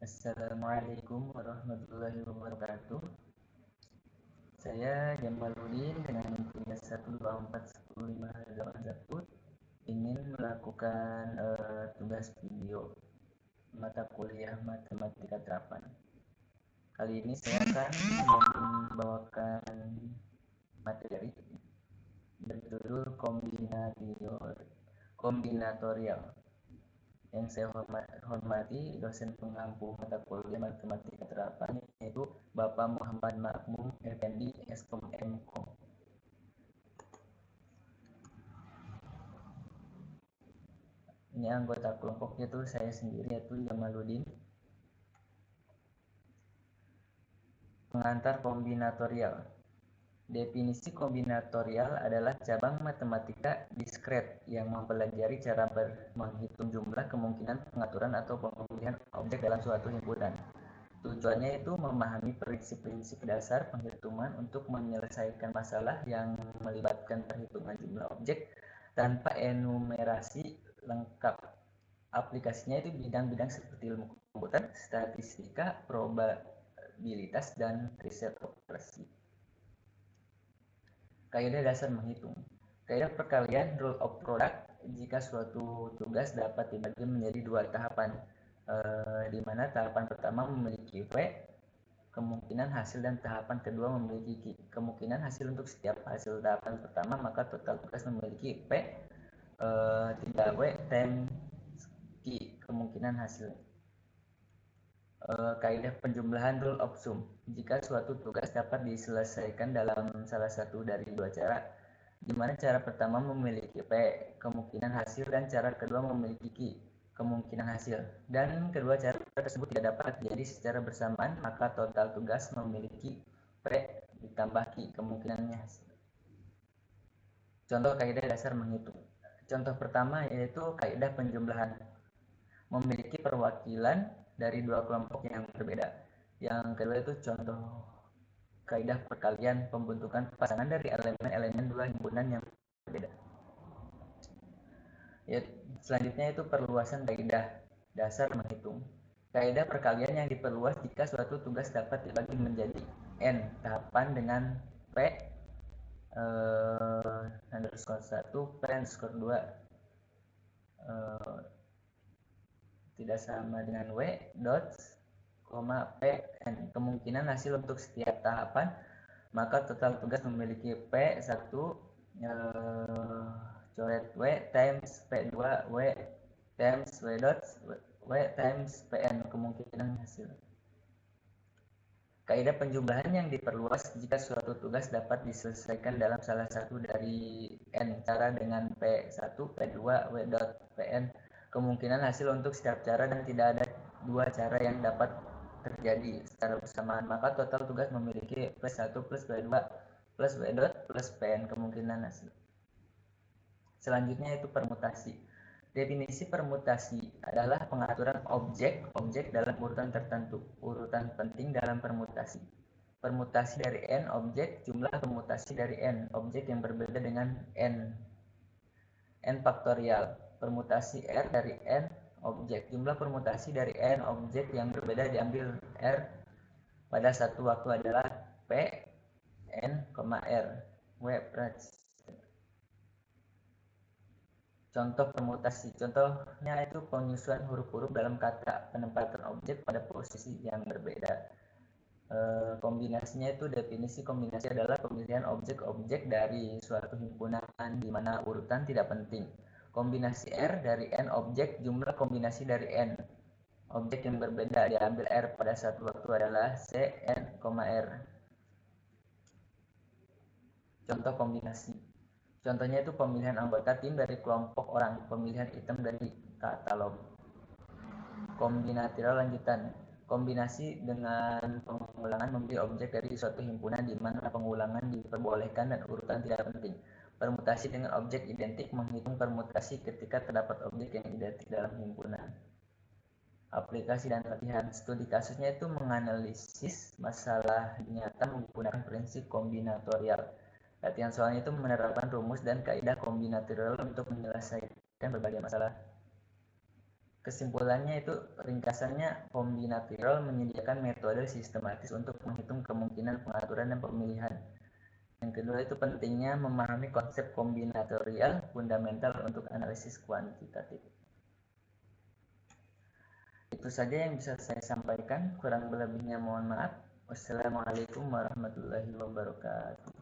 Assalamualaikum warahmatullahi wabarakatuh. Saya Jamaludin dengan NIM 1241051 ingin melakukan tugas video mata kuliah matematika terapan. Kali ini saya akan membawakan materi berjudul kombinatorial. Yang saya hormati dosen pengampu mata kuliah matematika terapan, yaitu Bapak Muhammad Makmum Effendi Eskom Mkom. Ini anggota kelompoknya itu saya sendiri, yaitu Jamaludin. Pengantar kombinatorial. Definisi kombinatorial adalah cabang matematika diskret yang mempelajari cara menghitung jumlah, kemungkinan, pengaturan, atau pemilihan objek dalam suatu himpunan. Tujuannya itu memahami prinsip-prinsip dasar penghitungan untuk menyelesaikan masalah yang melibatkan perhitungan jumlah objek tanpa enumerasi lengkap. Aplikasinya itu bidang-bidang seperti ilmu komputer, statistika, probabilitas, dan riset operasi. Kaidah dasar menghitung. Kaidah perkalian, rule of product, jika suatu tugas dapat dibagi menjadi dua tahapan, di mana tahapan pertama memiliki V, kemungkinan hasil, dan tahapan kedua memiliki Q. Kemungkinan hasil untuk setiap hasil tahapan pertama, maka total tugas memiliki P 3W times Q, kemungkinan hasil. Kaidah penjumlahan, rule of sum. Jika suatu tugas dapat diselesaikan dalam salah satu dari dua cara, di mana cara pertama memiliki P, kemungkinan hasil, dan cara kedua memiliki Q, kemungkinan hasil, dan kedua cara tersebut tidak dapat terjadi secara bersamaan, maka total tugas memiliki P ditambah Q, kemungkinannya hasil. Contoh kaidah dasar menghitung. Contoh pertama yaitu kaidah penjumlahan. Memiliki perwakilan dari dua kelompok yang berbeda. Yang kedua itu contoh kaidah perkalian, pembentukan pasangan dari elemen-elemen dua himpunan yang berbeda. Ya, selanjutnya itu perluasan kaidah dasar menghitung. Kaidah perkalian yang diperluas jika suatu tugas dapat dibagi menjadi n tahapan dengan P underscore 1, P underscore 2 tidak sama dengan W dot, Pn. Kemungkinan hasil untuk setiap tahapan, maka total tugas memiliki P1 coret W times P2 W times W dot W times Pn, kemungkinan hasil. Kaidah penjumlahan yang diperluas jika suatu tugas dapat diselesaikan dalam salah satu dari n cara dengan P1, P2, W dot Pn, kemungkinan hasil untuk setiap cara dan tidak ada dua cara yang dapat terjadi secara bersamaan, maka total tugas memiliki P1 plus P2 plus W dot plus Pn, kemungkinan hasil. Selanjutnya itu permutasi. Definisi permutasi adalah pengaturan objek-objek dalam urutan tertentu, urutan penting dalam permutasi. Permutasi dari n objek, jumlah permutasi dari n objek yang berbeda dengan n faktorial. Permutasi R dari n objek, jumlah permutasi dari n objek yang berbeda diambil R pada satu waktu adalah P, N, R, W per. Contoh permutasi. Contohnya itu penyusuan huruf-huruf dalam kata, penempatan objek pada posisi yang berbeda. Kombinasinya itu, definisi kombinasi adalah pemilihan objek-objek dari suatu himpunan di mana urutan tidak penting. Kombinasi R dari n objek, jumlah kombinasi dari n objek yang berbeda diambil R pada satu waktu adalah C, N, R. Contoh kombinasi. Contohnya itu pemilihan anggota tim dari kelompok orang, pemilihan item dari katalog. Kombinatorial lanjutan. Kombinasi dengan pengulangan memilih objek dari suatu himpunan di mana pengulangan diperbolehkan dan urutan tidak penting. Permutasi dengan objek identik, menghitung permutasi ketika terdapat objek yang identik dalam himpunan. Aplikasi dan latihan. Studi kasusnya itu menganalisis masalah nyata menggunakan prinsip kombinatorial. Latihan soalnya itu menerapkan rumus dan kaidah kombinatorial untuk menyelesaikan berbagai masalah. Kesimpulannya itu ringkasannya, kombinatorial menyediakan metode sistematis untuk menghitung kemungkinan pengaturan dan pemilihan. Yang kedua itu pentingnya memahami konsep kombinatorial fundamental untuk analisis kuantitatif. Itu saja yang bisa saya sampaikan, kurang lebihnya mohon maaf. Wassalamualaikum warahmatullahi wabarakatuh.